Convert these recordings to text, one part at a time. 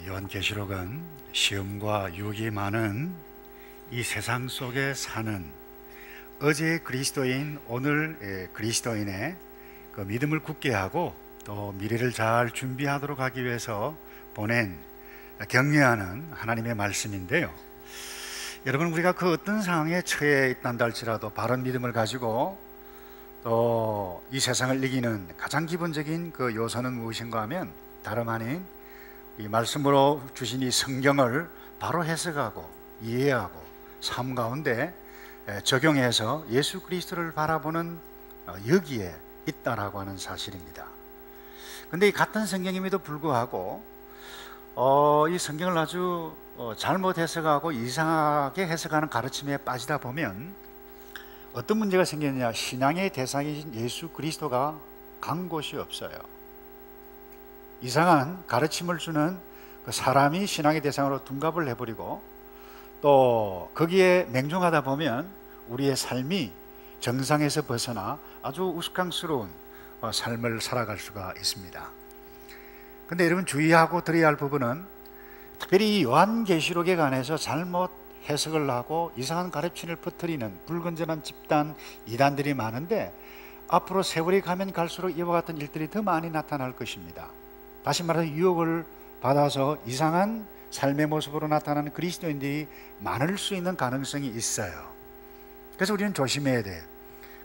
요한계시록은 시험과 유혹이 많은 이 세상 속에 사는 어제의 그리스도인, 오늘 그리스도인의 그 믿음을 굳게 하고 또 미래를 잘 준비하도록 하기 위해서 보낸 격려하는 하나님의 말씀인데요. 여러분, 우리가 그 어떤 상황에 처해 있단다 할지라도 바른 믿음을 가지고 또 이 세상을 이기는 가장 기본적인 그 요소는 무엇인가 하면 다름 아닌 이 말씀으로 주신 이 성경을 바로 해석하고 이해하고 삶 가운데 적용해서 예수 그리스도를 바라보는 여기에 있다라고 하는 사실입니다. 근데 이 같은 성경임에도 불구하고 이 성경을 아주 잘못 해석하고 이상하게 해석하는 가르침에 빠지다 보면 어떤 문제가 생기느냐, 신앙의 대상이신 예수 그리스도가 간 곳이 없어요. 이상한 가르침을 주는 그 사람이 신앙의 대상으로 둔갑을 해버리고 또 거기에 맹종하다 보면 우리의 삶이 정상에서 벗어나 아주 우스꽝스러운 삶을 살아갈 수가 있습니다. 근데 여러분, 주의하고 들어야 할 부분은 특별히 이 요한계시록에 관해서 잘못 해석을 하고 이상한 가르침을 퍼뜨리는 불건전한 집단 이단들이 많은데 앞으로 세월이 가면 갈수록 이와 같은 일들이 더 많이 나타날 것입니다. 다시 말해서 유혹을 받아서 이상한 삶의 모습으로 나타나는 그리스도인들이 많을 수 있는 가능성이 있어요. 그래서 우리는 조심해야 돼요.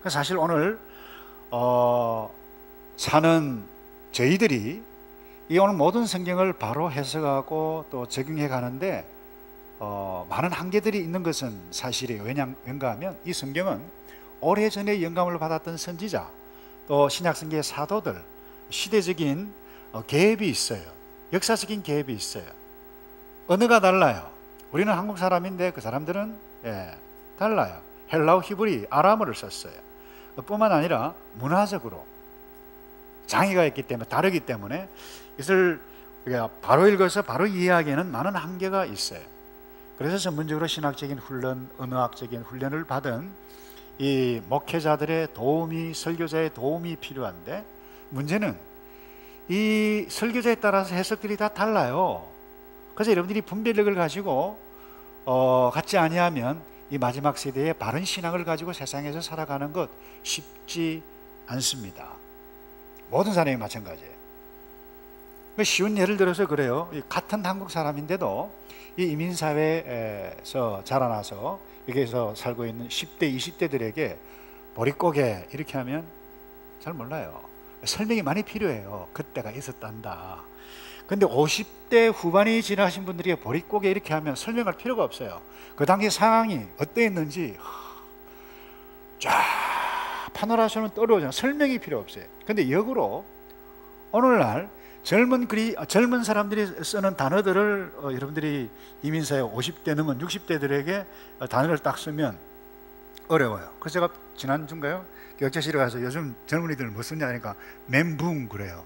사실 오늘 사는 저희들이 이 오늘 모든 성경을 바로 해석하고 또 적용해 가는데 많은 한계들이 있는 것은 사실이에요. 왜인가 하면 이 성경은 오래전에 영감을 받았던 선지자 또 신약성경의 사도들 시대적인 갭이 있어요. 역사적인 갭이 있어요. 언어가 달라요. 우리는 한국 사람인데 그 사람들은 달라요. 헬라어, 히브리, 아람어를 썼어요. 뿐만 아니라 문화적으로 장애가 있기 때문에, 다르기 때문에 이것을 바로 읽어서 바로 이해하기에는 많은 한계가 있어요. 그래서 전문적으로 신학적인 훈련, 언어학적인 훈련을 받은 이 목회자들의 도움이, 설교자의 도움이 필요한데, 문제는 이 설교자에 따라서 해석들이 다 달라요. 그래서 여러분들이 분별력을 가지고 갖지 아니하면 이 마지막 세대의 바른 신앙을 가지고 세상에서 살아가는 것 쉽지 않습니다. 모든 사람이 마찬가지예요. 쉬운 예를 들어서 그래요. 같은 한국 사람인데도 이 이민사회에서 자라나서 여기에서 살고 있는 10대, 20대들에게 보릿고개 이렇게 하면 잘 몰라요. 설명이 많이 필요해요. 그때가 있었단다. 근데 50대 후반이 지나신 분들이 보릿고개 이렇게 하면 설명할 필요가 없어요. 그 당시 상황이 어떠했는지 쫙 파노라마는 떠오르잖아요. 설명이 필요 없어요. 근데 역으로 오늘날 젊은 사람들이 쓰는 단어들을 여러분들이 이민사회 50대 넘은 60대들에게 단어를 딱 쓰면 어려워요. 그래서 제가 지난주인가요? 경찰실에 가서 요즘 젊은이들 뭐 쓰냐 하니까 멘붕 그래요.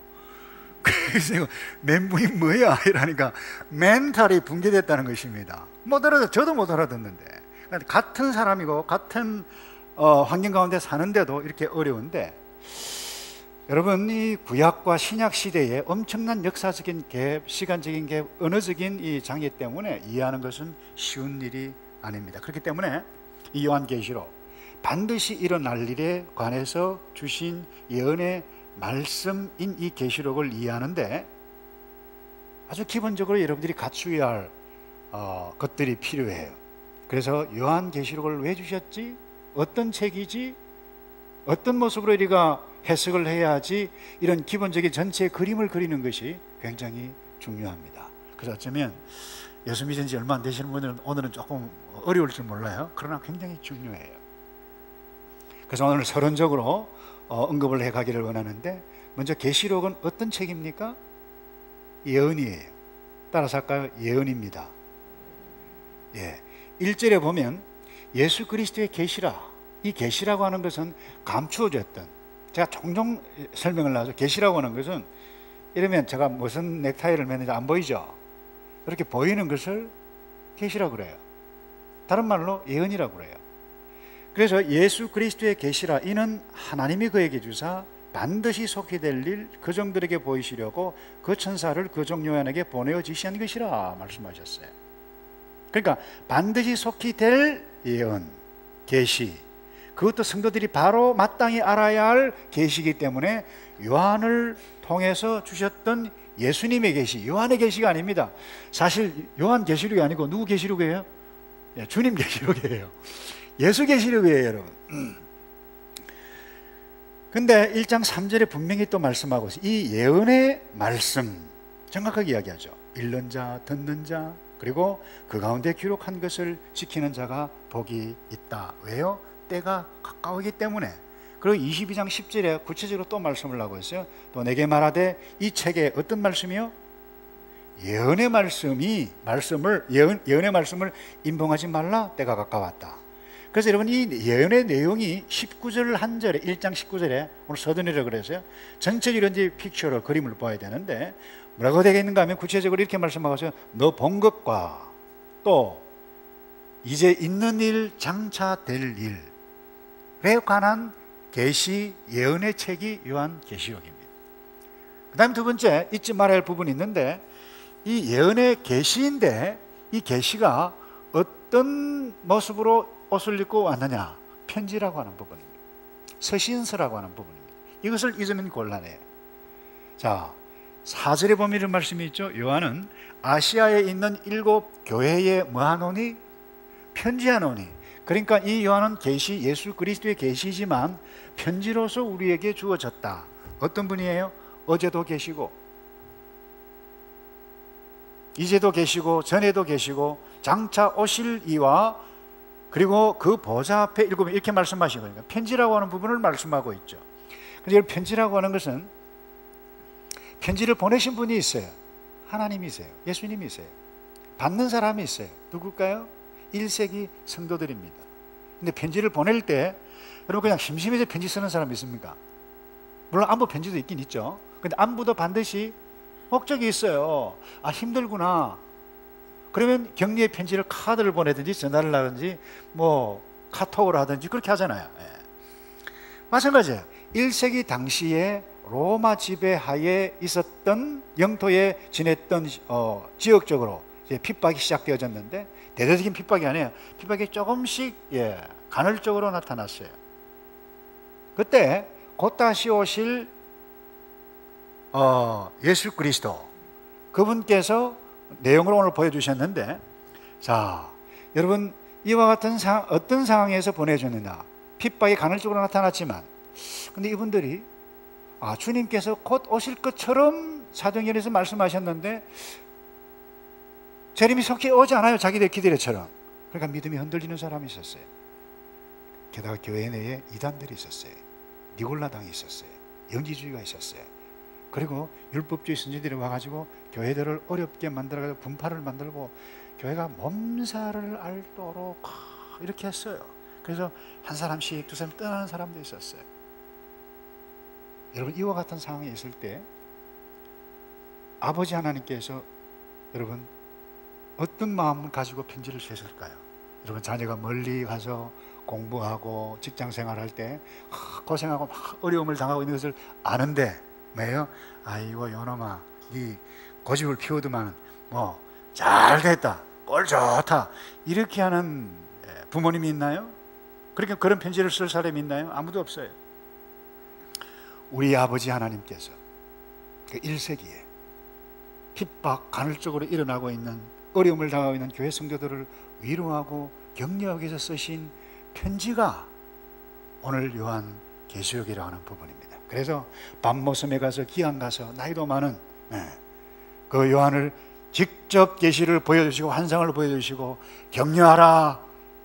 그래서 멘붕이 뭐야? 이러니까 멘탈이 붕괴됐다는 것입니다. 못 알아듣, 저도 못 알아듣는데. 같은 사람이고 같은 환경 가운데 사는데도 이렇게 어려운데, 여러분, 이 구약과 신약 시대에 엄청난 역사적인 갭, 시간적인 갭, 언어적인 이 장애 때문에 이해하는 것은 쉬운 일이 아닙니다. 그렇기 때문에 이 요한계시록, 반드시 일어날 일에 관해서 주신 예언의 말씀인 이 계시록을 이해하는데 아주 기본적으로 여러분들이 갖추어야 할 것들이 필요해요. 그래서 요한계시록을 왜 주셨지? 어떤 책이지? 어떤 모습으로 우리가 해석을 해야지? 이런 기본적인 전체 그림을 그리는 것이 굉장히 중요합니다. 그래서 어쩌면 예수 믿은 지 얼마 안 되시는 분들은 오늘은 조금 어려울 줄 몰라요. 그러나 굉장히 중요해요. 그래서 오늘 서론적으로 언급을 해가기를 원하는데, 먼저 계시록은 어떤 책입니까? 예언이에요. 따라서 할까요? 예언입니다. 1절에 보면 예수 그리스도의 계시라, 이 계시라고 하는 것은 감추어졌던, 제가 종종 설명을 하죠. 계시라고 하는 것은 이러면 제가 무슨 넥타이를 매는지 안 보이죠? 이렇게 보이는 것을 계시라고 그래요. 다른 말로 예언이라고 그래요. 그래서 예수 그리스도의 계시라, 이는 하나님이 그에게 주사 반드시 속히 될 일 그 종들에게 보이시려고 그 천사를 그 종 요한에게 보내어 지시한 것이라 말씀하셨어요. 그러니까 반드시 속히 될 예언, 계시, 그것도 성도들이 바로 마땅히 알아야 할 계시이기 때문에 요한을 통해서 주셨던 예수님의 계시, 요한의 계시가 아닙니다. 사실 요한 계시록이 아니고 누구 계시록이에요? 주님 계시록이에요. 예수 계시록이에요, 여러분. 근데 1장 3절에 분명히 또 말씀하고 있어요. 이 예언의 말씀 정확하게 이야기하죠. 읽는 자, 듣는 자, 그리고 그 가운데 기록한 것을 지키는 자가 복이 있다. 왜요? 때가 가까우기 때문에. 그리고 22장 10절에 구체적으로 또 말씀을 하고 있어요. 또 내게 말하되 이 책에 어떤 말씀이요? 예언의 말씀을 임봉하지 말라. 때가 가까웠다. 그래서 여러분 이 예언의 내용이 19절 한 절에 1장 19절에 오늘 서두내려 그래서요. 전체적으로 이제 픽처로 그림을 보아야 되는데 뭐라고 되겠는가 하면 구체적으로 이렇게 말씀하고 있어요. 너 본 것과 또 이제 있는 일, 장차 될 일에 관한 계시 예언의 책이 요한 계시록입니다. 그 다음 두 번째 잊지 말아야 할 부분이 있는데 이 예언의 계시인데 이 계시가 어떤 모습으로 옷을 입고 왔느냐? 편지라고 하는 부분입니다. 서신서라고 하는 부분입니다. 이것을 잊으면 곤란해요. 자, 4절에 보면 이런 말씀이 있죠. 요한은 아시아에 있는 7 교회에 뭐하노니? 편지하노니. 그러니까 이 요한은 계시, 예수 그리스도의 계시지만 편지로서 우리에게 주어졌다. 어떤 분이에요? 어제도 계시고 이제도 계시고 전에도 계시고 장차 오실 이와 그리고 그 보좌 앞에 읽으면 이렇게 말씀하시고 그러니까 편지라고 하는 부분을 말씀하고 있죠. 그래서 편지라고 하는 것은 편지를 보내신 분이 있어요. 하나님이세요. 예수님이세요. 받는 사람이 있어요. 누굴까요? 1세기 성도들입니다. 근데 편지를 보낼 때 여러분 그냥 심심해서 편지 쓰는 사람이 있습니까? 물론 안부 편지도 있긴 있죠. 근데 안부도 반드시 목적이 있어요. 아, 힘들구나. 그러면 격려의 편지를 카드를 보내든지 전화를 하든지 뭐 카톡을 하든지 그렇게 하잖아요. 예. 마찬가지예요. 1세기 당시에 로마 지배하에 있었던 영토에 지냈던 지역적으로 이제 핍박이 시작되어졌는데 대대적인 핍박이 아니에요. 핍박이 조금씩 간헐적으로 나타났어요. 그때 곧 다시 오실 예수 그리스도 그분께서 내용을 오늘 보여주셨는데, 자, 여러분 이와 같은 어떤 상황에서 보내줬느냐? 핍박이 간헐적으로 나타났지만, 근데 이분들이 주님께서 곧 오실 것처럼 사도행전에서 말씀하셨는데 재림이 속히 오지 않아요. 자기들 기대처럼. 그러니까 믿음이 흔들리는 사람이 있었어요. 게다가 교회 내에 이단들이 있었어요. 니골라당이 있었어요. 영지주의가 있었어요. 그리고 율법주의 선지들이 와가지고 교회들을 어렵게 만들어가지고 분파를 만들고 교회가 몸살을 앓도록 이렇게 했어요. 그래서 한 사람씩 두 사람 떠나는 사람도 있었어요. 여러분 이와 같은 상황에 있을 때 아버지 하나님께서 여러분 어떤 마음을 가지고 편지를 쓰실까요? 여러분 자녀가 멀리 가서 공부하고 직장생활할 때 고생하고 막 어려움을 당하고 있는 것을 아는데 왜요? 아이고 요놈아 네 고집을 피우더만 뭐 잘됐다 꼴 좋다 이렇게 하는 부모님이 있나요? 그렇게 그런 편지를 쓸 사람이 있나요? 아무도 없어요. 우리 아버지 하나님께서 그 1세기에 핍박 간헐적으로 일어나고 있는 어려움을 당하고 있는 교회 성도들을 위로하고 격려하기 위해서 쓰신 편지가 오늘 요한 계시록이라고 하는 부분입니다. 그래서 밤모섬에 가서 기한 가서 나이도 많은 그 요한을 직접 계시를 보여주시고 환상을 보여주시고 격려하라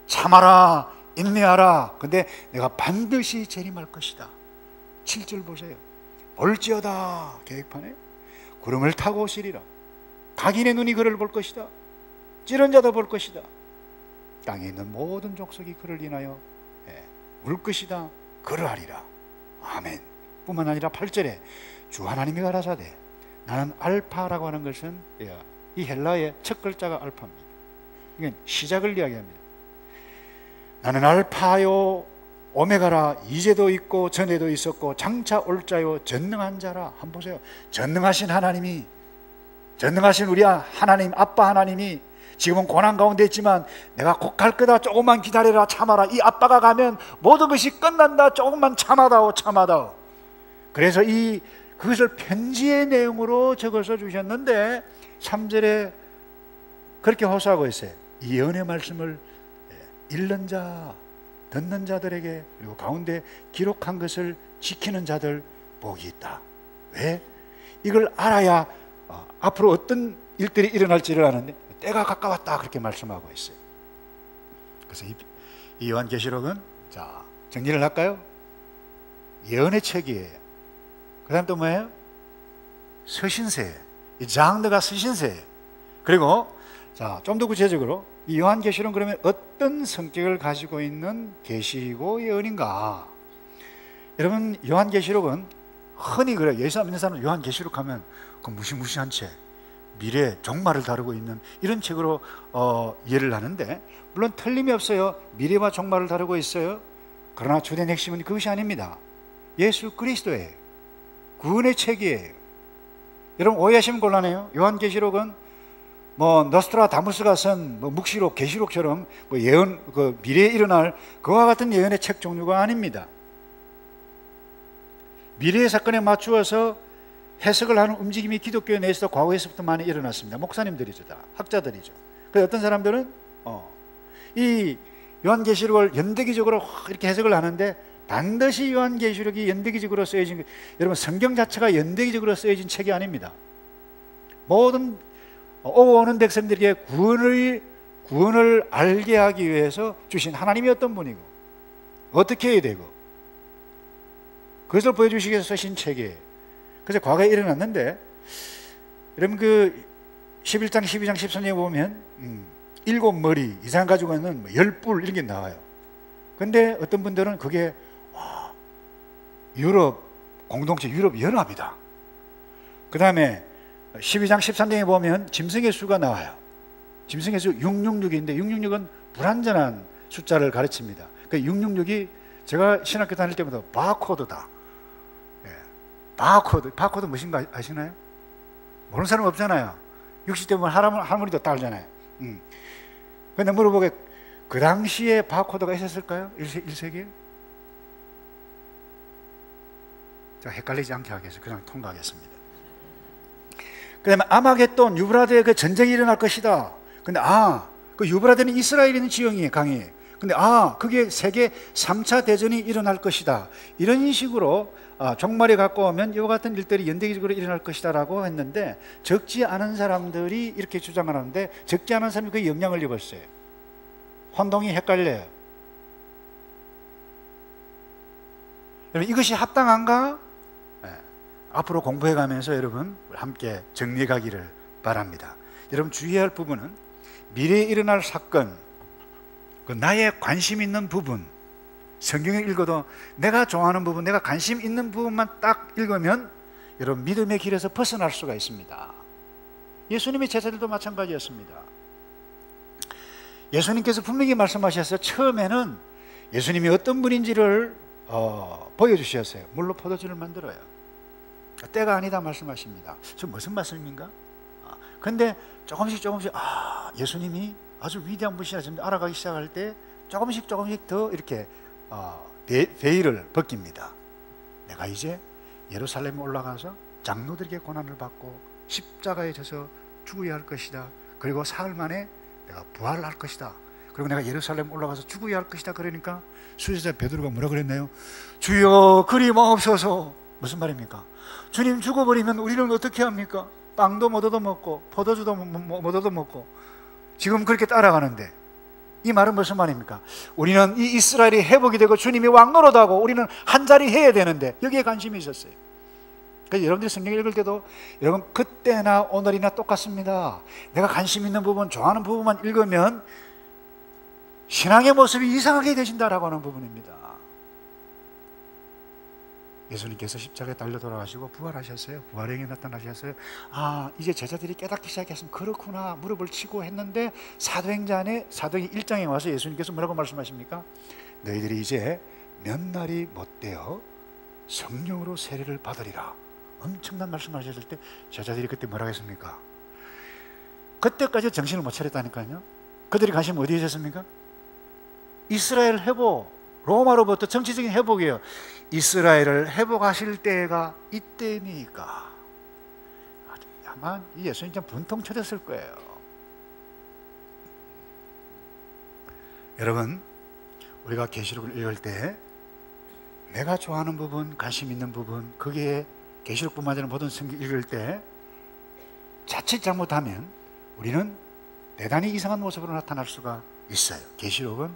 참아라 인내하라 근데 내가 반드시 재림할 것이다. 7절 보세요. 볼지어다 계획판에 구름을 타고 오시리라. 각인의 눈이 그를 볼 것이다. 찌른 자도 볼 것이다. 땅에 있는 모든 족속이 그를 인하여 울 것이다. 그러하리라. 아멘. 뿐만 아니라 8절에 주 하나님이 가라사대 나는 알파라고 하는 것은 이 헬라의 첫 글자가 알파입니다. 이건 시작을 이야기합니다. 나는 알파요 오메가라, 이제도 있고 전에도 있었고 장차 올 자요 전능한 자라. 한번 보세요. 전능하신 하나님이, 전능하신 우리 하나님, 아빠 하나님이 지금은 고난 가운데 있지만 내가 곧 갈 거다, 조금만 기다려라, 참아라. 이 아빠가 가면 모든 것이 끝난다, 조금만 참아다오, 참아다오. 그래서 그것을 편지의 내용으로 적어서 주셨는데 3절에 그렇게 호소하고 있어요. 이 예언의 말씀을 읽는 자, 듣는 자들에게, 그리고 가운데 기록한 것을 지키는 자들 복이 있다. 왜? 이걸 알아야 앞으로 어떤 일들이 일어날지를 아는데 때가 가까웠다, 그렇게 말씀하고 있어요. 그래서 이 요한계시록은, 자, 정리를 할까요? 예언의 책이에요. 그 다음 또 뭐예요? 서신서예요. 이 장르가 서신서예요. 그리고 자, 좀 더 구체적으로 이 요한계시록은 그러면 어떤 성격을 가지고 있는 계시고 예언인가? 여러분, 요한계시록은 흔히 그래요. 예수 믿는 사람은 요한계시록 하면 그 무시무시한 책, 미래 종말을 다루고 있는 이런 책으로 이해를 하는데, 물론 틀림이 없어요. 미래와 종말을 다루고 있어요. 그러나 주된 핵심은 그것이 아닙니다. 예수 그리스도예요. 구원의 책이에요. 여러분, 오해하시면 곤란해요. 요한계시록은 노스트라다무스가 쓴 묵시록, 계시록처럼 예언, 미래에 일어날 그와 같은 예언의 책 종류가 아닙니다. 미래의 사건에 맞추어서 해석을 하는 움직임이 기독교 내에서 과거에서부터 많이 일어났습니다. 목사님들이죠, 다 학자들이죠. 그래서 어떤 사람들은 이 요한계시록을 연대기적으로 이렇게 해석을 하는데, 반드시 요한계시록이 연대기적으로 쓰여진, 여러분, 성경 자체가 연대기적으로 쓰여진 책이 아닙니다. 모든 오는 백성들에게 구원을 알게 하기 위해서 주신 하나님이 어떤 분이고 어떻게 해야 되고 그것을 보여주시기 위해서 쓰신 책이에요. 그래서 과거에 일어났는데, 여러분, 그 11장, 12장, 13장에 보면 7머리 이상 가지고 있는 10뿔 이런 게 나와요. 근데 어떤 분들은 그게 유럽 공동체, 유럽 연합이다. 그 다음에 12장 13장에 보면 짐승의 수가 나와요. 짐승의 수 666인데 666은 불완전한 숫자를 가르칩니다. 그 666이 제가 신학교 다닐 때부터 바코드다. 바코드 무엇인가 아시나요? 모르는 사람 없잖아요. 60대 보면 할머니도 따르잖아요. 근데 물어보게, 그 당시에 바코드가 있었을까요? 1세기에? 자, 헷갈리지 않게 하겠습니다. 그냥 통과하겠습니다. 그 다음에 아마겟돈, 유브라데의 그 전쟁이 일어날 것이다. 근데 그 유브라데는 이스라엘에 있는 지형이에요, 강이에요. 근데 그게 세계 3차 대전이 일어날 것이다. 이런 식으로 종말이 가까우면 이와 같은 일들이 연대기적으로 일어날 것이다 라고 했는데, 적지 않은 사람들이 이렇게 주장을 하는데 적지 않은 사람이 그 영향을 입었어요. 혼동이 헷갈려요. 여러분, 이것이 합당한가? 앞으로 공부해 가면서 여러분 함께 정리해 가기를 바랍니다. 여러분, 주의해야 할 부분은 미래에 일어날 사건, 나의 관심 있는 부분, 성경을 읽어도 내가 좋아하는 부분, 내가 관심 있는 부분만 딱 읽으면 여러분 믿음의 길에서 벗어날 수가 있습니다. 예수님의 제자들도 마찬가지였습니다. 예수님께서 분명히 말씀하셨어요. 처음에는 예수님이 어떤 분인지를 보여주셨어요. 물로 포도주를 만들어요. 때가 아니다 말씀하십니다. 저 무슨 말씀인가? 근데 조금씩 예수님이 아주 위대한 분이시라 알아가기 시작할 때 조금씩 더 이렇게 베일을 벗깁니다. 내가 이제 예루살렘에 올라가서 장로들에게 고난을 받고 십자가에 져서 죽어야 할 것이다. 그리고 사흘 만에 내가 부활할 것이다. 그리고 내가 예루살렘 올라가서 죽어야 할 것이다. 그러니까 수제자 베드로가 뭐라 그랬나요? 주여, 그리 마옵소서. 무슨 말입니까? 주님 죽어버리면 우리는 어떻게 합니까? 빵도 못 얻어먹고 포도주도 못 얻어먹고 지금 그렇게 따라가는데, 이 말은 무슨 말입니까? 우리는 이 이스라엘이 회복이 되고 주님이 왕노릇하고 우리는 한자리 해야 되는데 여기에 관심이 있었어요. 그래서 여러분들이 성경 읽을 때도 여러분 그때나 오늘이나 똑같습니다. 내가 관심 있는 부분, 좋아하는 부분만 읽으면 신앙의 모습이 이상하게 되신다라고 하는 부분입니다. 예수님께서 십자가에 달려 돌아가시고 부활하셨어요. 부활의 행에 나타나셨어요. 이제 제자들이 깨닫기 시작했으면 그렇구나 무릎을 치고 했는데, 사도행전 1장에 와서 예수님께서 뭐라고 말씀하십니까? 너희들이 이제 몇 날이 못되어 성령으로 세례를 받으리라. 엄청난 말씀하셨을 때 제자들이 그때 뭐라고 했습니까? 그때까지 정신을 못 차렸다니까요. 그들이 관심 어디에 있었습니까? 이스라엘 회복, 로마로부터 정치적인 회복이에요. 이스라엘을 회복하실 때가 이때니까. 아마 예수님 좀 분통 쳐졌을 거예요. 여러분, 우리가 계시록을 읽을 때 내가 좋아하는 부분, 관심 있는 부분, 거기에 계시록뿐만 아니라 모든 성경 읽을 때 자칫 잘못하면 우리는 대단히 이상한 모습으로 나타날 수가 있어요. 계시록은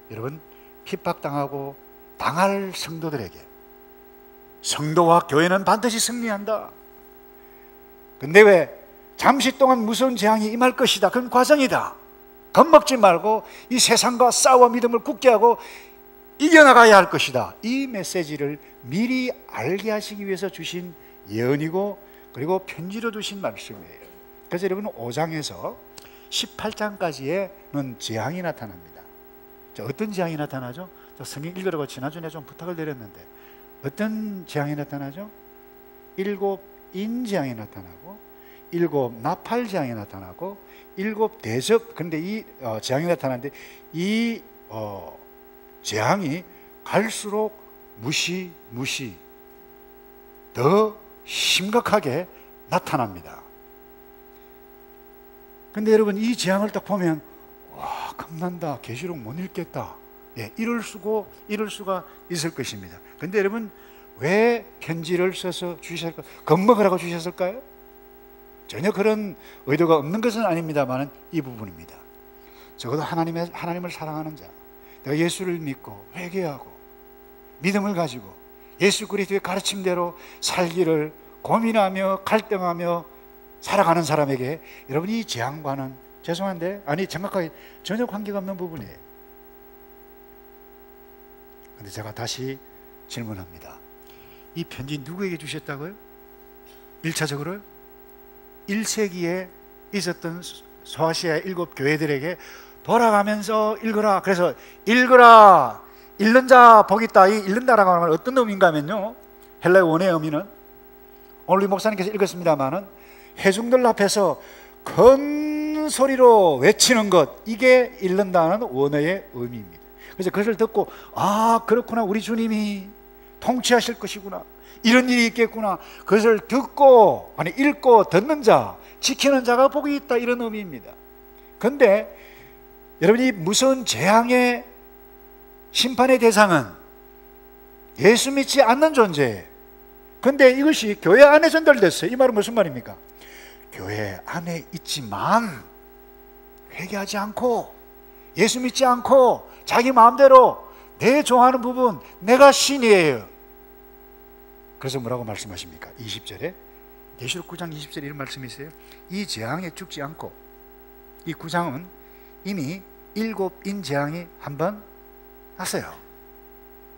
여러분 핍박당하고 당할 성도들에게 성도와 교회는 반드시 승리한다. 근데 왜 잠시 동안 무서운 재앙이 임할 것이다. 그건 과정이다. 겁먹지 말고 이 세상과 싸워 믿음을 굳게 하고 이겨나가야 할 것이다. 이 메시지를 미리 알게 하시기 위해서 주신 예언이고 그리고 편지로 주신 말씀이에요. 그래서 여러분 5장에서 18장까지에는 재앙이 나타납니다. 어떤 재앙이 나타나죠? 성경 읽으라고 지난주에 좀 부탁을 드렸는데 어떤 재앙이 나타나죠? 7 인재앙이 나타나고 7 나팔 재앙이 나타나고 7 대접. 그런데 이 재앙이 나타나는데 이 재앙이 갈수록 무시 더 심각하게 나타납니다. 근데 여러분 이 재앙을 딱 보면 와 겁난다. 계시록 못 읽겠다. 예, 이럴 수가 있을 것입니다. 근데 여러분 왜 편지를 써서 주셨을까? 겁먹으라고 주셨을까요? 전혀 그런 의도가 없는 것은 아닙니다만 이 부분입니다. 적어도 하나님을 사랑하는 자, 내가 예수를 믿고 회개하고 믿음을 가지고 예수 그리스도의 가르침대로 살기를 고민하며 갈등하며 살아가는 사람에게 여러분 이 재앙과는 죄송한데 정확하게 전혀 관계가 없는 부분이에요. 그런데 제가 다시 질문합니다. 이 편지 누구에게 주셨다고요? 1차적으로 1세기에 있었던 소아시아의 7 교회들에게 돌아가면서 읽어라. 그래서 읽어라. 읽는 자 복 있다. 이 읽는다라고 하는 건 어떤 의미인가 하면요, 헬라의 원어의 의미는 오늘 우리 목사님께서 읽었습니다마는 회중들 앞에서 큰 소리로 외치는 것, 이게 읽는다는 원어의 의미입니다. 그래서 그것을 듣고 아 그렇구나, 우리 주님이 통치하실 것이구나, 이런 일이 있겠구나, 그것을 듣고 읽고 듣는 자, 지키는 자가 복이 있다, 이런 의미입니다. 그런데 여러분이 무서운 재앙의 심판의 대상은 예수 믿지 않는 존재예요. 그런데 이것이 교회 안에 전달됐어요. 이 말은 무슨 말입니까? 교회 안에 있지만 회개하지 않고 예수 믿지 않고 자기 마음대로 내 좋아하는 부분, 내가 신이에요. 그래서 뭐라고 말씀하십니까? 20절에 계시록 9장 20절에 이런 말씀이 있어요. 이 재앙에 죽지 않고, 이 9장은 이미 7인 재앙이 한번 났어요.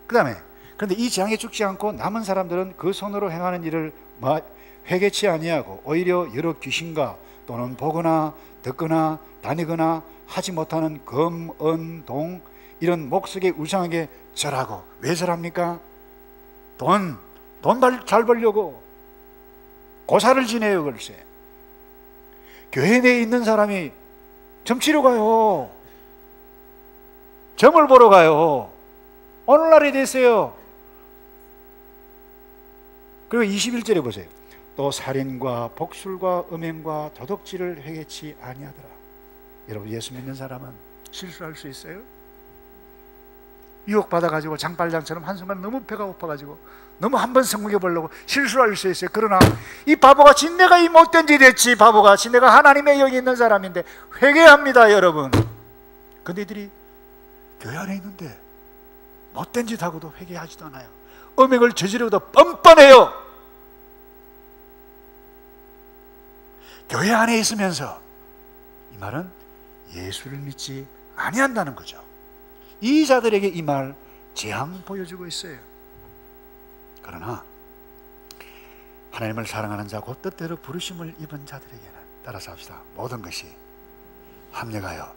그 다음에 그런데 이 재앙에 죽지 않고 남은 사람들은 그 손으로 행하는 일을 회개치 아니하고 오히려 여러 귀신과 또는 보거나 듣거나 다니거나 하지 못하는 금, 은, 동 이런 목석의 우상에게 절하고. 왜 절합니까? 돈 잘 벌려고 고사를 지내요. 글쎄 교회 내에 있는 사람이 점 치러 가요. 점을 보러 가요. 오늘날이 됐어요. 그리고 21절에 보세요. 또 살인과 복술과 음행과 도둑질을 회개치 아니하더라. 여러분 예수 믿는 사람은 실수할 수 있어요? 유혹받아가지고 장빨장처럼 한순간 너무 배가 고파가지고 너무 한번 성공해 보려고 실수할 수 있어요. 그러나 이 바보같이 내가 이 못된 짓 했지, 바보같이 내가 하나님의 영이 있는 사람인데 회개합니다. 여러분 근데 이들이 교회 안에 있는데 못된 짓 하고도 회개하지도 않아요. 음행을 저지르고도 뻔뻔해요. 교회 안에 있으면서 이 말은 예수를 믿지 아니한다는 거죠. 이 자들에게 이 말 재앙 보여주고 있어요. 그러나 하나님을 사랑하는 자고 뜻대로 부르심을 입은 자들에게는, 따라서 합시다, 모든 것이 합력하여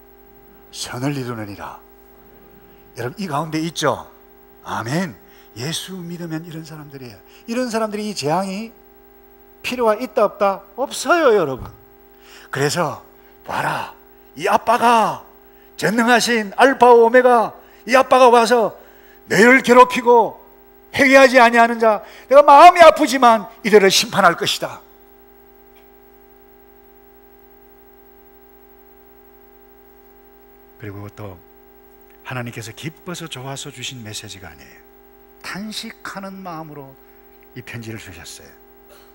선을 이루느니라. 여러분 이 가운데 있죠? 아멘. 예수 믿으면 이런 사람들이에요. 이런 사람들이 이 재앙이 필요가 있다 없다? 없어요, 여러분. 그래서 봐라, 이 아빠가, 전능하신 알파 오메가 이 아빠가 와서 너희를 괴롭히고 회개하지 아니하는 자, 내가 마음이 아프지만 이들을 심판할 것이다. 그리고 또 하나님께서 기뻐서 좋아서 주신 메시지가 아니에요. 탄식하는 마음으로 이 편지를 주셨어요.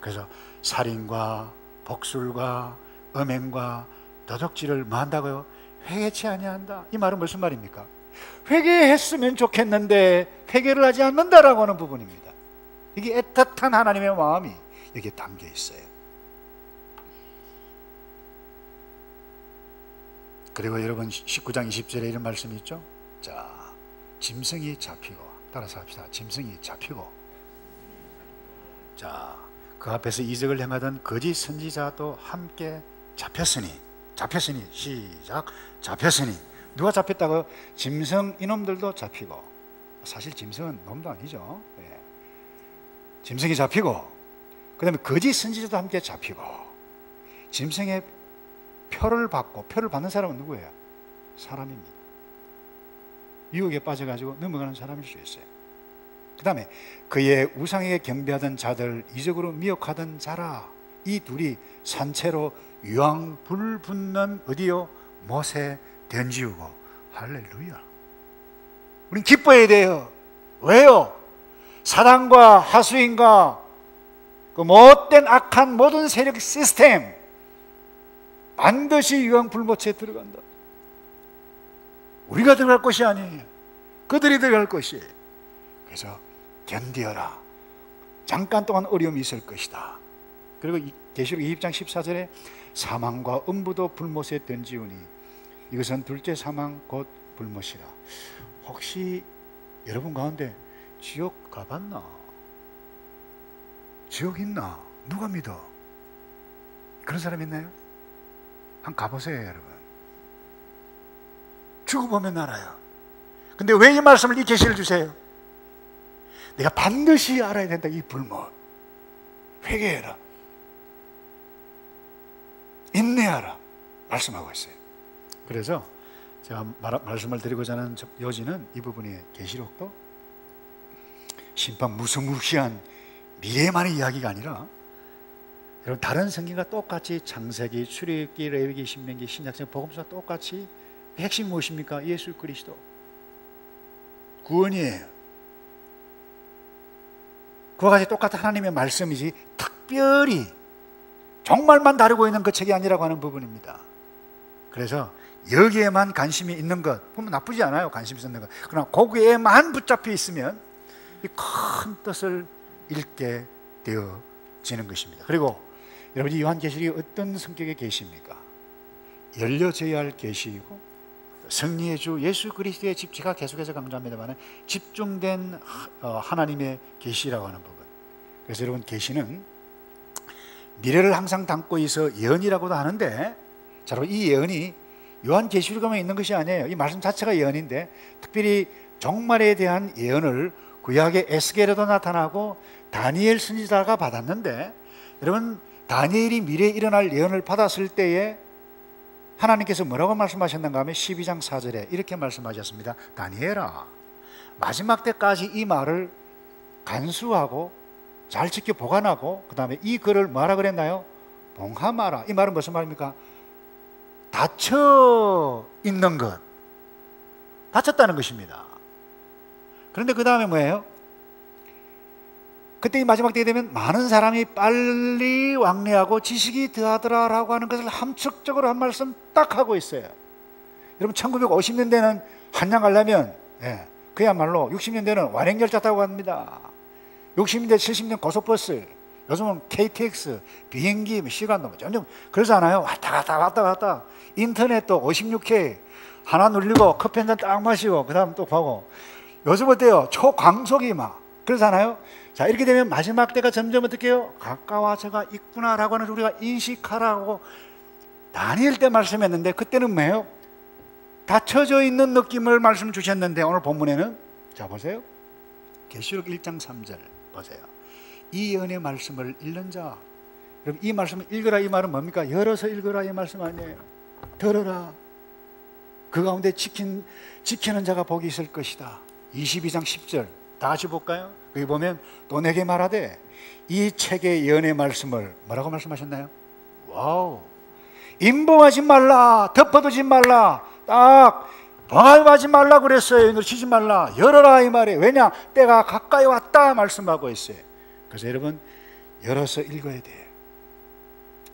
그래서 살인과 복술과 음행과 도적질을 뭐 한다고요? 회개치 아니한다. 이 말은 무슨 말입니까? 회개했으면 좋겠는데 회개를 하지 않는다라고 하는 부분입니다. 이게 애틋한 하나님의 마음이 여기에 담겨 있어요. 그리고 여러분 19장 20절에 이런 말씀이 있죠. 자, 짐승이 잡히고, 따라서 합시다. 짐승이 잡히고, 자, 그 앞에서 이적을 행하던 거짓 선지자도 함께 잡혔으니 시작. 잡혔으니 누가 잡혔다고요? 짐승 이놈들도 잡히고. 사실 짐승은 놈도 아니죠. 네. 짐승이 잡히고, 그 다음에 거짓 선지자도 함께 잡히고. 짐승의 표를 받는 사람은 누구예요? 사람입니다. 유혹에 빠져가지고 넘어가는 사람일 수 있어요. 그 다음에 그의 우상에게 경배하던 자들, 이적으로 미혹하던 자라. 이 둘이 산채로 유황 불 붙는 어디요? 못에 던지우고. 할렐루야. 우린 기뻐해야 돼요. 왜요? 사단과 하수인과 그 못된 악한 모든 세력 시스템 반드시 유황 불못에 들어간다. 우리가 들어갈 것이 아니에요. 그들이 들어갈 것이에요. 그래서 견디어라. 잠깐 동안 어려움이 있을 것이다. 그리고 계시록 20장 14절에 사망과 음부도 불못에 던지우니 이것은 둘째 사망 곧 불못이라. 혹시 여러분 가운데 지옥 가봤나? 지옥 있나? 누가 믿어? 그런 사람 있나요? 한번 가보세요, 여러분. 죽어보면 알아요. 근데 왜 이 말씀을, 이 계시를 주세요? 내가 반드시 알아야 된다. 이 불못. 회개해라. 인내하라. 말씀하고 있어요. 그래서 제가 말씀을 드리고자 하는 요지는 이 부분이에요. 계시록도 심판 무시무시한 미래만의 이야기가 아니라, 여러분 다른 성경과 똑같이 창세기, 출애굽기, 레위기, 신명기, 신약성, 복음서 똑같이 핵심이 무엇입니까? 예수 그리스도 구원이에요. 그와 같이 똑같은 하나님의 말씀이지 특별히 종말만 다루고 있는 그 책이 아니라고 하는 부분입니다. 그래서 여기에만 관심이 있는 것 보면 나쁘지 않아요. 관심 있는 것. 그러나 거기에만 붙잡혀 있으면 이 큰 뜻을 잃게 되어지는 것입니다. 그리고 여러분, 이 요한계시록이 어떤 성격의 계시입니까? 열려져야 할 계시이고 승리의 주 예수 그리스도의 집, 제가 계속해서 강조합니다만 집중된 하나님의 계시라고 하는 부분. 그래서 여러분, 계시는 미래를 항상 담고 있어 예언이라고도 하는데, 자, 이 예언이 요한계시록에만 있는 것이 아니에요. 이 말씀 자체가 예언인데, 특별히 종말에 대한 예언을 구약의 에스겔에도 나타나고 다니엘 선지자가 받았는데, 여러분 다니엘이 미래에 일어날 예언을 받았을 때에 하나님께서 뭐라고 말씀하셨는가 하면 12장 4절에 이렇게 말씀하셨습니다. 다니엘아, 마지막 때까지 이 말을 간수하고 잘 지켜 보관하고, 그 다음에 이 글을 뭐라 그랬나요? 봉함하라. 이 말은 무슨 말입니까? 닫혀 있는 것, 닫혔다는 것입니다. 그런데 그 다음에 뭐예요? 그때 이 마지막 때가 되면 많은 사람이 빨리 왕래하고 지식이 더하더라 라고 하는 것을 함축적으로 한 말씀 딱 하고 있어요. 여러분 1950년대는 한양 가려면 그야말로 60년대는 완행열차 타고 갑니다. 60년대 70년 고속버스, 요즘은 KTX, 비행기 시간도 점점 그러지 않아요? 왔다 갔다 인터넷도 56K 하나 눌리고 커피 한잔 딱 마시고 그 다음 또 보고, 요즘 어때요? 초광속이 막 그러잖아요. 자, 이렇게 되면 마지막 때가 점점 어떻게 해요? 가까워져가 있구나라고 하는 우리가 인식하라고 다니엘 때 말씀했는데, 그때는 뭐예요? 닫혀져 있는 느낌을 말씀 주셨는데, 오늘 본문에는 자 보세요. 계시록 1장 3절 보세요. 이 예언의 말씀을 읽는 자, 여러분 이 말씀을 읽으라 이 말은 뭡니까? 열어서 읽으라 이 말씀 아니에요. 들어라. 그 가운데 지키는 자가 복이 있을 것이다. 22장 10절 다 같이 볼까요? 여기 보면 또 내게 말하되 이 책의 예언의 말씀을 뭐라고 말씀하셨나요? 와우, 임봉하지 말라, 덮어두지 말라, 딱 봉합하지 말라 그랬어요. 놓치지 말라, 열어라 이 말이에요. 왜냐? 때가 가까이 왔다 말씀하고 있어요. 그래서 여러분 열어서 읽어야 돼요.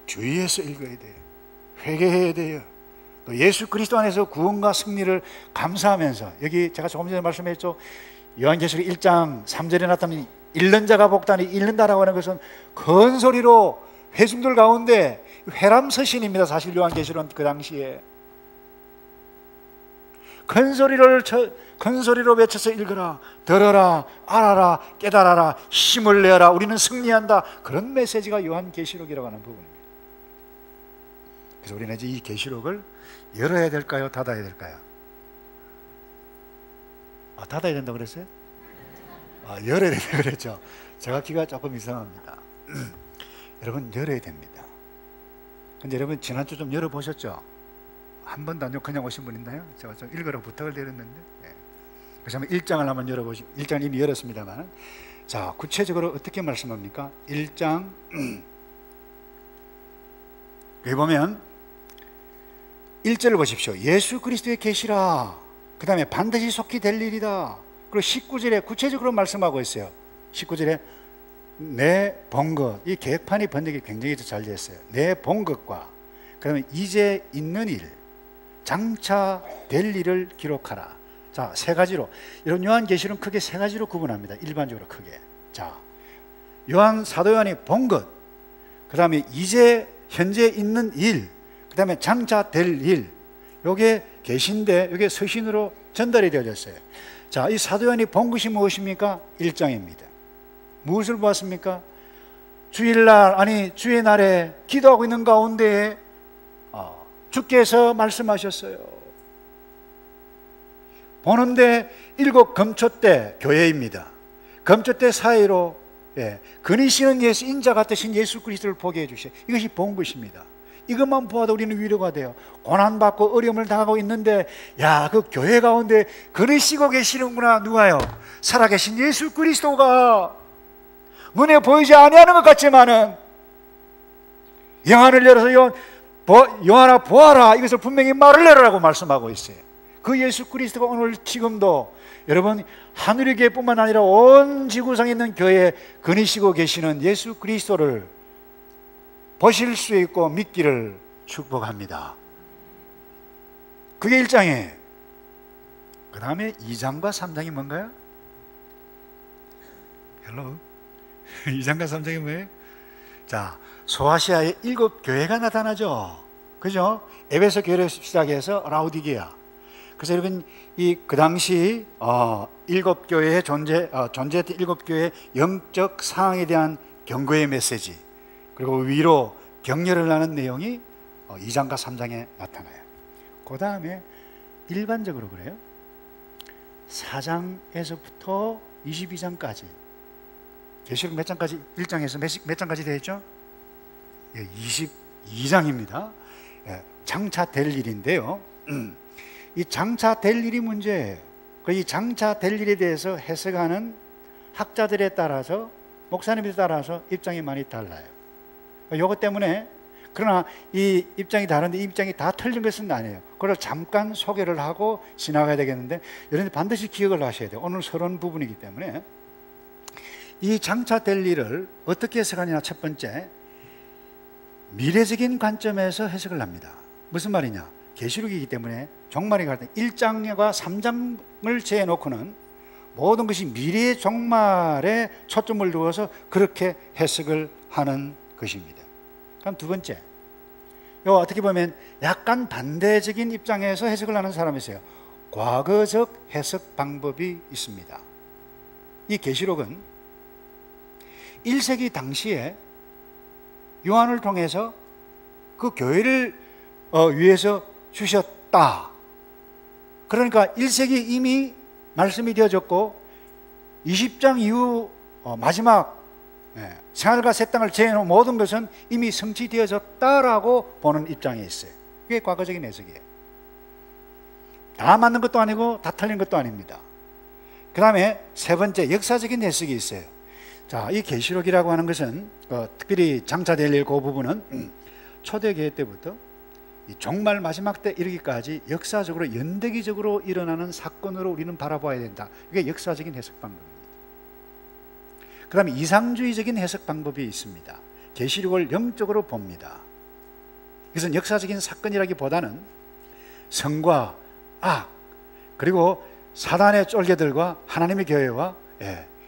주의해서 읽어야 돼요. 회개해야 돼요. 또 예수 그리스도 안에서 구원과 승리를 감사하면서, 여기 제가 조금 전에 말씀했죠. 요한계시록 1장 3절에 나타나는 읽는 자가 복다니, 읽는다라고 하는 것은 큰 소리로 회중들 가운데 회람서신입니다. 사실 요한계시록은 그 당시에 큰 소리로 외쳐서 읽어라, 들어라, 알아라, 깨달아라, 힘을 내어라, 우리는 승리한다. 그런 메시지가 요한계시록이라고 하는 부분입니다. 그래서 우리는 이제 이 계시록을 열어야 될까요? 닫아야 될까요? 닫아야 된다고 그랬어요? 열어야 된다고 그랬죠. 제가 귀가 조금 이상합니다. 여러분 열어야 됩니다. 근데 여러분 지난주 좀 열어보셨죠? 한 번도 안 그냥 오신 분 있나요? 제가 좀 읽으라고 부탁을 드렸는데, 그래서 한번 1장을 한번 열어보시고, 1장은 이미 열었습니다만, 자 구체적으로 어떻게 말씀합니까? 1장 여기 보면 1절을 보십시오. 예수 그리스도의 계시라, 그 다음에 반드시 속히 될 일이다. 그리고 19절에 구체적으로 말씀하고 있어요. 19절에 내 본 것, 이 개혁판이 번역이 굉장히 잘 되어 있어요. 내 본 것과 그 다음에 이제 있는 일, 장차 될 일을 기록하라. 자, 세 가지로, 여러분 요한계시록은 크게 세 가지로 구분합니다. 일반적으로 크게. 자, 사도 요한이 본 것, 그 다음에 이제 현재 있는 일, 그 다음에 장차 될 일, 요게 계신데 요게 서신으로 전달이 되어졌어요. 자, 이 사도 요한이 본 것이 무엇입니까? 1장입니다. 무엇을 보았습니까? 주일날, 아니 주의 날에 기도하고 있는 가운데 주께서 말씀하셨어요. 보는데 7 금초대 교회입니다. 금초대 사이로 근위시는 예수, 인자가 되신 예수 그리스도를 보게 해주세요. 이것이 본 것입니다. 이것만 보아도 우리는 위로가 돼요. 고난받고 어려움을 당하고 있는데, 야, 그 교회 가운데 그러시고 계시는구나. 누가요? 살아계신 예수 그리스도가 눈에 보이지 아니하는 것 같지만은 영안을 열어서 영안아 보아라, 이것을 분명히 말을 해라라고 말씀하고 있어요. 그 예수 그리스도가 오늘 지금도 여러분 하늘교회뿐만 아니라 온 지구상에 있는 교회에 거니시고 계시는 예수 그리스도를 보실 수 있고 믿기를 축복합니다. 그게 1장이에요. 그 다음에 2장과 3장이 뭔가요? 헬로 2장과 3장이 뭐예요? 자, 소아시아의 7 교회가 나타나죠. 그죠? 에베소 교회를 시작해서 라우디게아. 그래서 여러분 그 당시 7 교회의 존재했던 7 교회의 영적 상황에 대한 경고의 메시지, 그리고 위로 격려를 하는 내용이 2장과 3장에 나타나요. 그 다음에 일반적으로 그래요. 4장에서부터 22장까지, 계시록 몇 장까지? 1장에서 몇 장까지 되어 있죠? 22장입니다. 장차 될 일인데요. 이 장차 될 일이 문제예요. 이 장차 될 일에 대해서 해석하는 학자들에 따라서, 목사님에 따라서 입장이 많이 달라요. 이것 때문에, 그러나 이 입장이 다른데 이 입장이 다 틀린 것은 아니에요. 그걸 잠깐 소개를 하고 지나가야 되겠는데, 여러분이 반드시 기억을 하셔야 돼요. 오늘 서론 부분이기 때문에. 이 장차 될 일을 어떻게 해석하느냐, 첫 번째, 미래적인 관점에서 해석을 합니다. 무슨 말이냐? 계시록이기 때문에 종말이 갈 때 1장과 3장을 제해놓고는 모든 것이 미래의 종말에 초점을 두어서 그렇게 해석을 하는 것입니다. 그럼 두 번째, 어떻게 보면 약간 반대적인 입장에서 해석을 하는 사람이 있어요. 과거적 해석 방법이 있습니다. 이 계시록은 1세기 당시에 요한을 통해서 그 교회를 위해서 주셨다. 그러니까 1세기 이미 말씀이 되어졌고 20장 이후 마지막 생활과 새 땅을 재해놓은 모든 것은 이미 성취되어졌다라고 보는 입장에 있어요. 그게 과거적인 해석이에요. 다 맞는 것도 아니고 다 틀린 것도 아닙니다. 그 다음에 세 번째 역사적인 해석이 있어요. 자, 이 계시록이라고 하는 것은 특별히 장차될 일 그 부분은 초대교회 때부터 이 종말 마지막 때 이르기까지 역사적으로 연대기적으로 일어나는 사건으로 우리는 바라봐야 된다. 이게 역사적인 해석 방법입니다. 그 다음에 이상주의적인 해석 방법이 있습니다. 계시록을 영적으로 봅니다. 이것은 역사적인 사건이라기보다는 성과 악, 그리고 사단의 쫄개들과 하나님의 교회와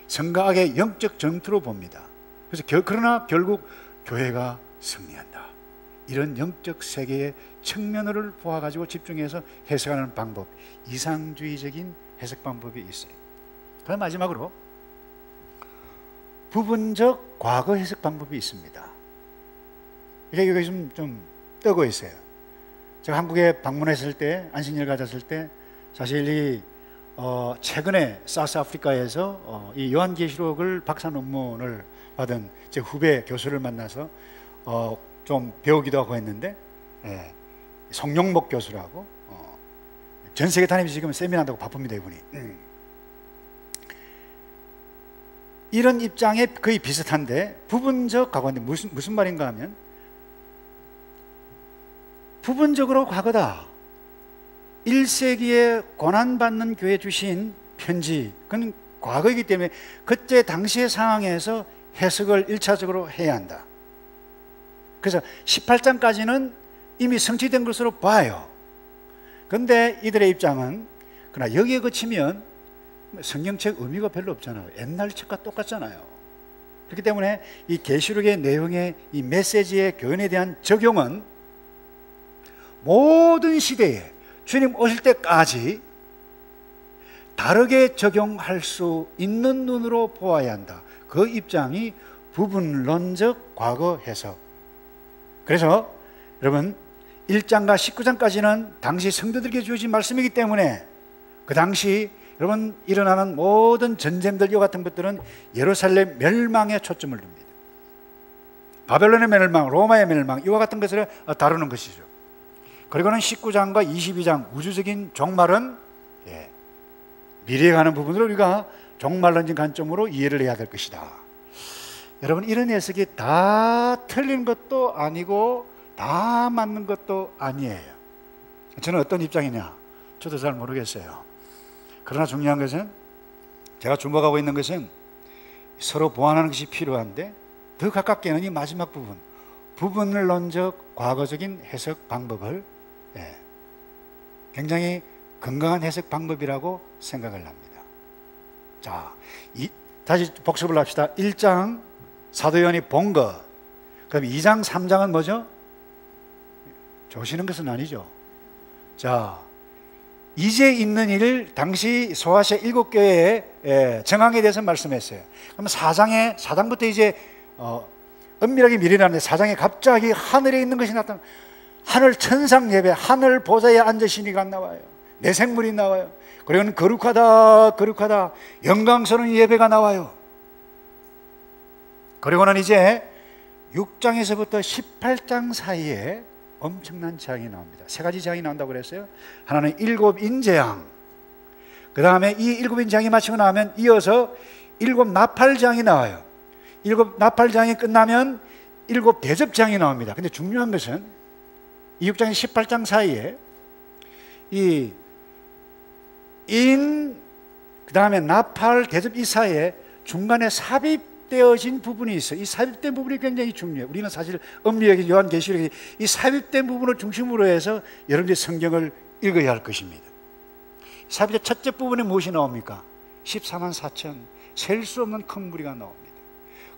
성과 악의 영적 전투로 봅니다. 그래서 그러나 결국 교회가 승리한다. 이런 영적 세계의 측면을 보아가지고 집중해서 해석하는 방법, 이상주의적인 해석 방법이 있어요. 그럼 마지막으로 부분적 과거 해석 방법이 있습니다. 이게 좀 뜨고 있어요. 제가 한국에 방문했을 때, 안식일 가졌을 때, 사실 최근에 사우스 아프리카에서 이 요한계시록을 박사 논문을 받은 제 후배 교수를 만나서 좀 배우기도 하고 했는데, 송영목 교수라고 전 세계 다니면서 지금 세미나 한다고 바쁩니다, 이분이. 이런 입장에 거의 비슷한데 부분적 과거인데 무슨 말인가 하면 부분적으로 과거다. 1세기에 고난받는 교회 주신 편지, 그건 과거이기 때문에 그때 당시의 상황에서 해석을 1차적으로 해야 한다. 그래서 18장까지는 이미 성취된 것으로 봐요. 그런데 이들의 입장은 그러나 여기에 그치면 성경책 의미가 별로 없잖아요. 옛날 책과 똑같잖아요. 그렇기 때문에 이 계시록의 내용의 이 메시지의 교훈에 대한 적용은 모든 시대에 주님 오실 때까지 다르게 적용할 수 있는 눈으로 보아야 한다. 그 입장이 부분론적 과거 해석. 그래서 여러분 1장과 19장까지는 당시 성도들에게 주어진 말씀이기 때문에 그 당시 여러분 일어나는 모든 전쟁들 이와 같은 것들은 예루살렘 멸망에 초점을 둡니다. 바벨론의 멸망, 로마의 멸망 이와 같은 것을 다루는 것이죠. 그리고는 19장과 22장 우주적인 종말은 미래에 가는 부분으로 우리가 종말론적 관점으로 이해를 해야 될 것이다. 여러분 이런 해석이 다 틀린 것도 아니고 다 맞는 것도 아니에요. 저는 어떤 입장이냐 저도 잘 모르겠어요. 그러나 중요한 것은 제가 주목하고 있는 것은 서로 보완하는 것이 필요한데 더 가깝게는 이 마지막 부분론적 과거적인 해석 방법을 굉장히 건강한 해석 방법이라고 생각을 합니다. 자, 다시 복습을 합시다. 1장 사도 요한이 본 것, 그럼 2장 3장은 뭐죠? 조시는 것은 아니죠. 자, 이제 있는 일, 당시 소아시아 7교회의 정황에 대해서 말씀했어요. 그럼 4장부터 이제 은밀하게 미래를 하는데 4장에 갑자기 하늘에 있는 것이 나타나. 하늘 천상 예배, 하늘 보좌에 앉으시니가 나와요. 내 생물이 나와요. 그리고는 거룩하다, 거룩하다, 영광스러운 예배가 나와요. 그리고는 이제 6장에서부터 18장 사이에 엄청난 재앙이 나옵니다. 세 가지 재앙이 나온다고 그랬어요. 하나는 7인 재앙, 그 다음에 이 7인 재앙이 마치고 나면 이어서 7 나팔 재앙이 나와요. 7 나팔 재앙이 끝나면 7 대접 재앙이 나옵니다. 근데 중요한 것은 이 6장에서 18장 사이에 이 그 다음에 나팔 대접 이 사이에 중간에 삽입되어진 부분이 있어요. 이 삽입된 부분이 굉장히 중요해요. 우리는 사실 엄리에게 요한계시록에 이 삽입된 부분을 중심으로 해서 여러분들이 성경을 읽어야 할 것입니다. 삽입된 첫째 부분에 무엇이 나옵니까? 14만 4천, 셀 수 없는 큰 무리가 나옵니다.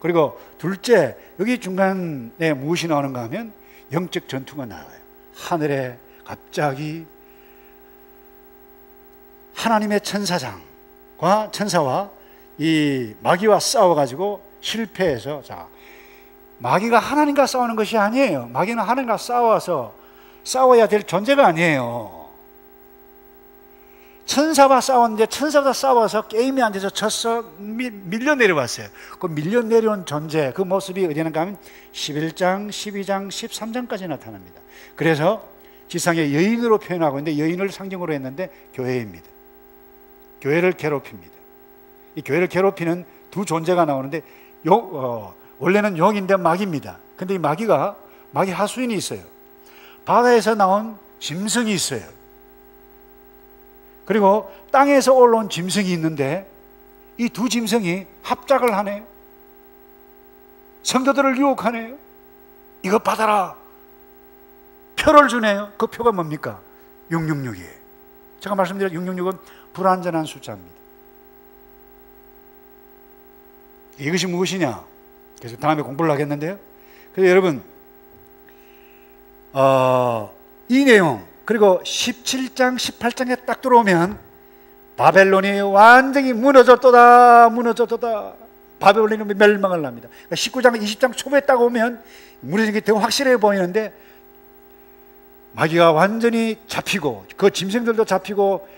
그리고 둘째, 여기 중간에 무엇이 나오는가 하면 영적 전투가 나와요. 하늘에 갑자기 하나님의 천사와 이 마귀와 싸워가지고 실패해서, 자, 마귀가 하나님과 싸우는 것이 아니에요. 마귀는 하나님과 싸워야 될 존재가 아니에요. 천사와 싸웠는데 천사와 싸워서 게임에 안 돼서 졌어. 밀려 내려왔어요. 그 밀려 내려온 존재, 그 모습이 어디는가 하면 11장, 12장, 13장까지 나타납니다. 그래서 지상의 여인으로 표현하고 있는데, 여인을 상징으로 했는데 교회입니다. 교회를 괴롭힙니다. 이 교회를 괴롭히는 두 존재가 나오는데, 원래는 용인데 마귀입니다. 근데 이 마귀가, 마귀 하수인이 있어요. 바다에서 나온 짐승이 있어요. 그리고 땅에서 올라온 짐승이 있는데, 이 두 짐승이 합작을 하네요. 성도들을 유혹하네요. 이거 받아라, 표를 주네요. 그 표가 뭡니까? 666이에요. 제가 말씀드린 666은 불완전한 숫자입니다. 이것이 무엇이냐? 그래서 다음에 공부를 하겠는데요. 그래서 여러분, 이 내용, 그리고 17장, 18장에 딱 들어오면 바벨론이 완전히 무너졌도다, 무너졌도다. 바벨론이 멸망을 합니다. 그러니까 19장, 20장 초부에 딱 오면 무너진 게 더 확실해 보이는데, 마귀가 완전히 잡히고 그 짐승들도 잡히고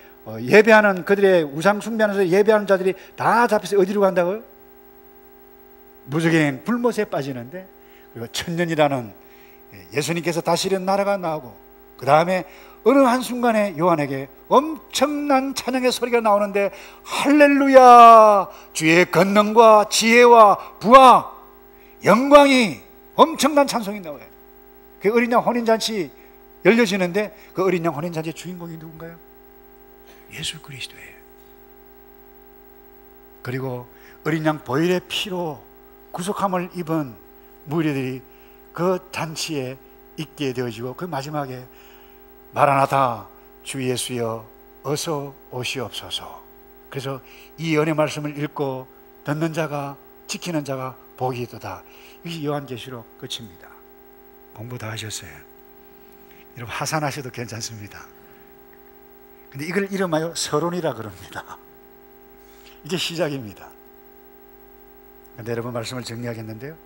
예배하는, 그들의 우상 숭배하면서 예배하는 자들이 다 잡혀서 어디로 간다고요? 무적행 불못에 빠지는데, 그리고 천년이라는 예수님께서 다스리는 나라가 나오고, 그 다음에 어느 한순간에 요한에게 엄청난 찬양의 소리가 나오는데, 할렐루야, 주의 권능과 지혜와 부와 영광이, 엄청난 찬송이 나와요. 그 어린 양 혼인잔치 열려지는데, 그 어린 양 혼인잔치의 주인공이 누군가요? 예수 그리스도예요. 그리고 어린 양 보혈의 피로 구속함을 입은 무리들이 그 잔치에 있게 되어지고, 그 마지막에 마라나다, 주 예수여 어서 오시옵소서. 그래서 이 연의 말씀을 읽고 듣는 자가, 지키는 자가 복이 있도다. 이것이 요한계시록 끝입니다. 공부 다 하셨어요. 여러분 하산하셔도 괜찮습니다. 근데 이걸 이름하여 서론이라 그럽니다. 이게 시작입니다. 근데 여러분 말씀을 정리하겠는데요,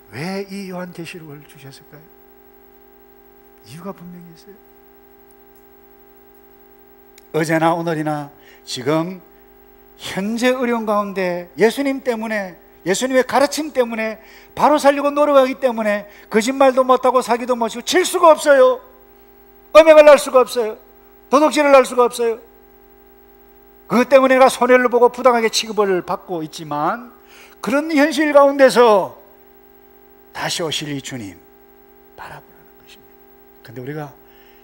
왜 이 요한계시록을 주셨을까요? 이유가 분명히 있어요. 어제나 오늘이나 지금 현재 어려운 가운데 예수님 때문에, 예수님의 가르침 때문에 바로 살려고 노력하기 때문에 거짓말도 못하고 사기도 못하고 질 수가 없어요. 음행을 할 수가 없어요. 도둑질을 할 수가 없어요. 그것 때문에 내가 손해를 보고 부당하게 취급을 받고 있지만, 그런 현실 가운데서 다시 오실 이 주님 바라보라는 것입니다. 그런데 우리가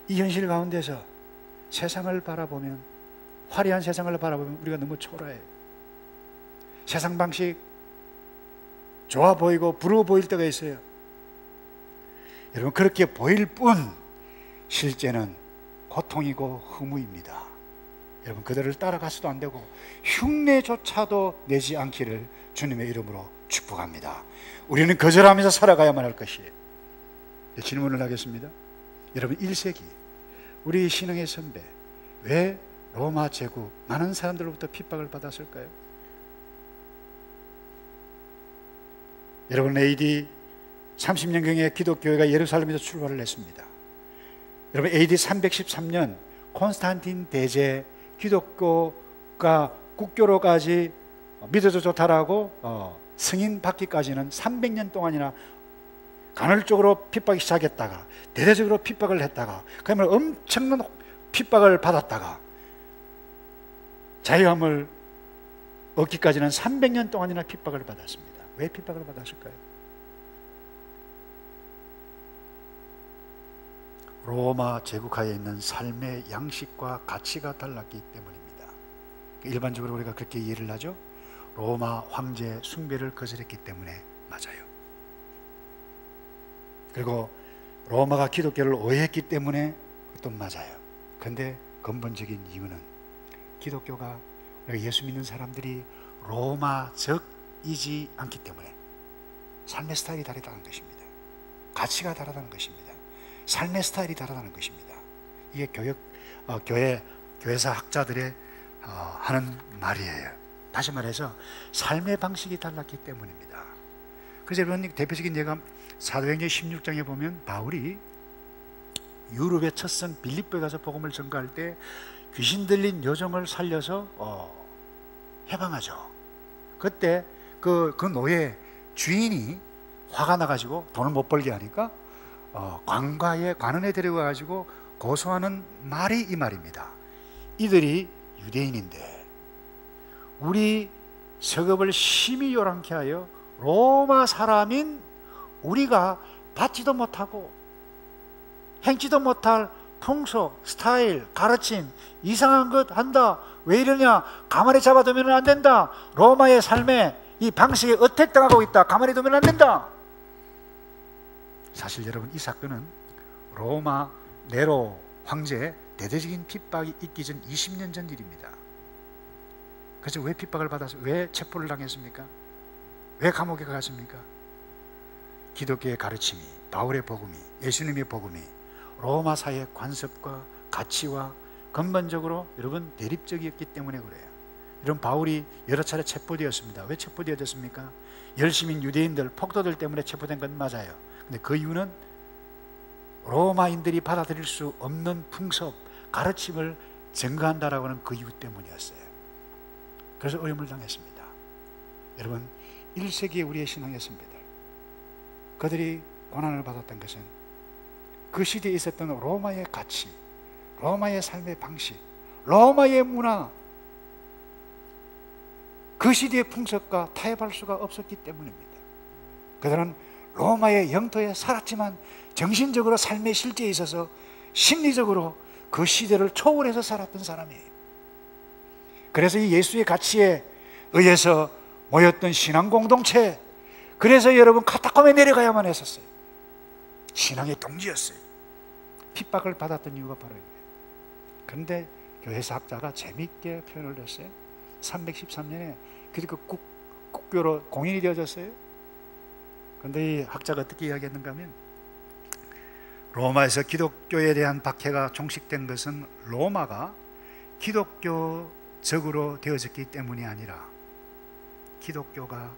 이 현실 가운데서 세상을 바라보면, 화려한 세상을 바라보면 우리가 너무 초라해요. 세상 방식 좋아 보이고 부러워 보일 때가 있어요. 여러분, 그렇게 보일 뿐 실제는 고통이고 허무입니다. 여러분, 그들을 따라가서도 안 되고 흉내조차도 내지 않기를 주님의 이름으로 축복합니다. 우리는 거절하면서 살아가야만 할 것이에요. 질문을 하겠습니다. 여러분, 1세기 우리 신앙의 선배, 왜 로마 제국 많은 사람들로부터 핍박을 받았을까요? 여러분, AD 30년경에 기독교회가 예루살렘에서 출발을 했습니다. 여러분, AD 313년 콘스탄틴 대제, 기독교가 국교로까지 믿어도 좋다라고 승인 받기까지는 300년 동안이나 간헐적으로 핍박이 시작했다가 대대적으로 핍박을 했다가, 그러면 엄청난 핍박을 받았다가 자유함을 얻기까지는 300년 동안이나 핍박을 받았습니다. 왜 핍박을 받았을까요? 로마 제국하에 있는 삶의 양식과 가치가 달랐기 때문입니다. 일반적으로 우리가 그렇게 이해를 하죠. 로마 황제 숭배를 거절했기 때문에 맞아요. 그리고 로마가 기독교를 오해했기 때문에 그것도 맞아요. 그런데 근본적인 이유는 기독교가, 우리가 예수 믿는 사람들이 로마적이지 않기 때문에 삶의 스타일이 다르다는 것입니다. 가치가 다르다는 것입니다. 삶의 스타일이 다르다는 것입니다. 이게 교회사 학자들의 하는 말이에요. 다시 말해서 삶의 방식이 달랐기 때문입니다. 그래서 여러분, 대표적인 예가 사도행전 16장에 보면 바울이 유럽의 첫성 빌립보에 가서 복음을 전가할 때 귀신 들린 여종을 살려서 해방하죠. 그때 그 노예 주인이 화가 나가지고 돈을 못 벌게 하니까 관원에 데려가가지고 고소하는 말이 이 말입니다. 이들이 유대인인데 우리 서급을 심히 요란케 하여 로마 사람인 우리가 받지도 못하고 행치도 못할 풍속, 스타일, 가르침, 이상한 것 한다. 왜 이러냐? 가만히 잡아두면 안 된다. 로마의 삶에 이 방식에 어택당하고 있다. 가만히 두면 안 된다. 사실 여러분, 이 사건은 로마 네로 황제의 대대적인 핍박이 있기 전 20년 전 일입니다. 그래서 왜 핍박을 받아서 왜 체포를 당했습니까? 왜 감옥에 갔습니까? 기독교의 가르침이, 바울의 복음이, 예수님의 복음이 로마 사회의 관습과 가치와 근본적으로 여러분 대립적이었기 때문에 그래요. 이런 바울이 여러 차례 체포되었습니다. 왜 체포되었습니까? 열심인 유대인들, 폭도들 때문에 체포된 건 맞아요. 근데 그 이유는 로마인들이 받아들일 수 없는 풍습, 가르침을 증거한다라고 하는 그 이유 때문이었어요. 그래서 어려움을 당했습니다. 여러분, 1세기의 우리의 신앙의 선배들, 그들이 고난을 받았던 것은 그 시대에 있었던 로마의 가치, 로마의 삶의 방식, 로마의 문화, 그 시대의 풍습과 타협할 수가 없었기 때문입니다. 그들은 로마의 영토에 살았지만 정신적으로 삶의 실제에 있어서 심리적으로 그 시대를 초월해서 살았던 사람이에요. 그래서 이 예수의 가치에 의해서 모였던 신앙 공동체, 그래서 여러분 카타콤에 내려가야만 했었어요. 신앙의 동지였어요. 핍박을 받았던 이유가 바로 이거예요. 그런데 교회사학자가 재미있게 표현을 했어요. 313년에 기독교 국교로 공인이 되어졌어요. 그런데 이 학자가 어떻게 이야기했는가 하면, 로마에서 기독교에 대한 박해가 종식된 것은 로마가 기독교적으로 되어졌기 때문이 아니라 기독교가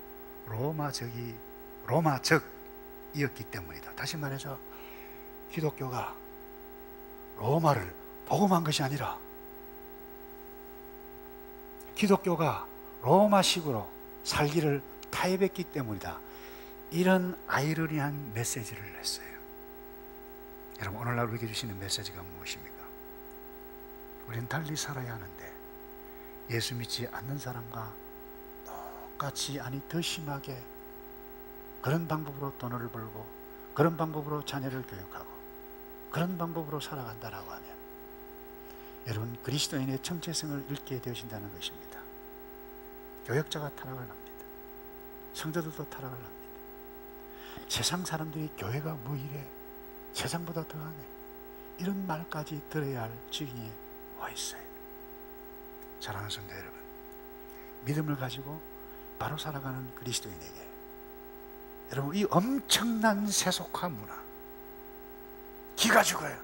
로마적이었기 때문이다. 다시 말해서 기독교가 로마를 복음한 것이 아니라 기독교가 로마식으로 살기를 타협했기 때문이다. 이런 아이러니한 메시지를 냈어요. 여러분, 오늘날 우리에게 주시는 메시지가 무엇입니까? 우리는 달리 살아야 하는데 예수 믿지 않는 사람과 똑같이, 아니 더 심하게 그런 방법으로 돈을 벌고 그런 방법으로 자녀를 교육하고 그런 방법으로 살아간다라고 하면 여러분, 그리스도인의 정체성을 잃게 되어진다는 것입니다. 교역자가 타락을 합니다. 성도들도 타락을 합니다. 세상 사람들이 교회가 뭐 이래, 세상보다 더하네, 이런 말까지 들어야 할 지경에 와 있어요. 사랑하는 성도 여러분, 믿음을 가지고 바로 살아가는 그리스도인에게 여러분, 이 엄청난 세속화 문화, 기가 죽어요.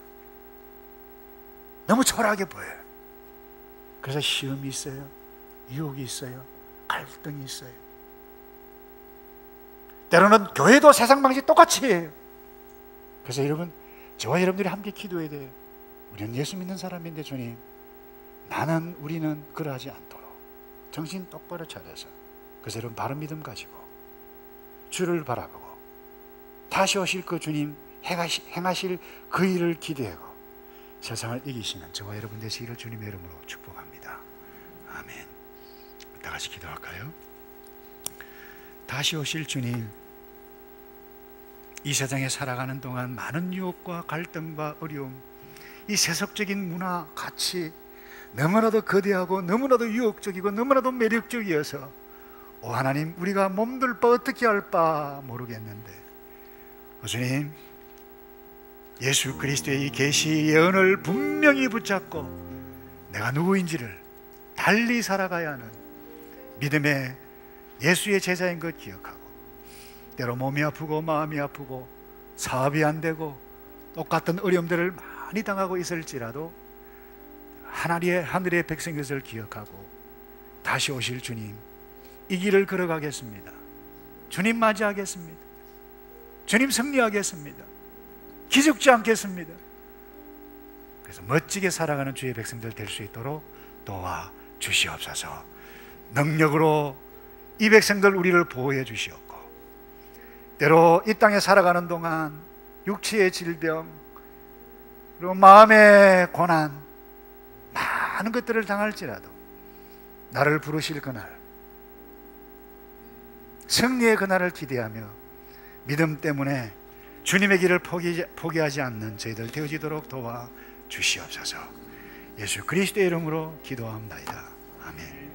너무 초라하게 보여요. 그래서 시험이 있어요, 유혹이 있어요, 갈등이 있어요. 때로는 교회도 세상 방식 똑같이 해요. 그래서 여러분, 저와 여러분들이 함께 기도해야 돼요. 우리는 예수 믿는 사람인데 주님, 우리는 그러하지 않도록 정신 똑바로 차려서, 그래서 여러분 바른 믿음 가지고 주를 바라보고 다시 오실 그 주님 행하실 그 일을 기대하고 세상을 이기시는 저와 여러분 되시기를 주님의 이름으로 축복합니다. 아멘. 다 같이 기도할까요? 다시 오실 주님, 이 세상에 살아가는 동안 많은 유혹과 갈등과 어려움, 이 세속적인 문화, 가치 너무나도 거대하고 너무나도 유혹적이고 너무나도 매력적이어서 하나님, 우리가 몸둘 바 어떻게 할 바 모르겠는데 주님, 예수 그리스도의 이 계시 예언을 분명히 붙잡고 내가 누구인지를 달리 살아가야 하는 믿음의 예수의 제자인 것 기억하고, 때로 몸이 아프고 마음이 아프고 사업이 안 되고 똑같은 어려움들을 많이 당하고 있을지라도 하늘의 백성인 것을 기억하고 다시 오실 주님, 이 길을 걸어가겠습니다. 주님 맞이하겠습니다. 주님 승리하겠습니다. 기죽지 않겠습니다. 그래서 멋지게 살아가는 주의 백성들 될 수 있도록 도와 주시옵소서. 능력으로 이 백성들 우리를 보호해 주시옵고, 때로 이 땅에 살아가는 동안 육체의 질병 그리고 마음의 고난 많은 것들을 당할지라도 나를 부르실 그날, 승리의 그날을 기대하며 믿음 때문에 주님의 길을 포기하지 않는 저희들 되어지도록 도와 주시옵소서. 예수 그리스도의 이름으로 기도합니다. 아멘.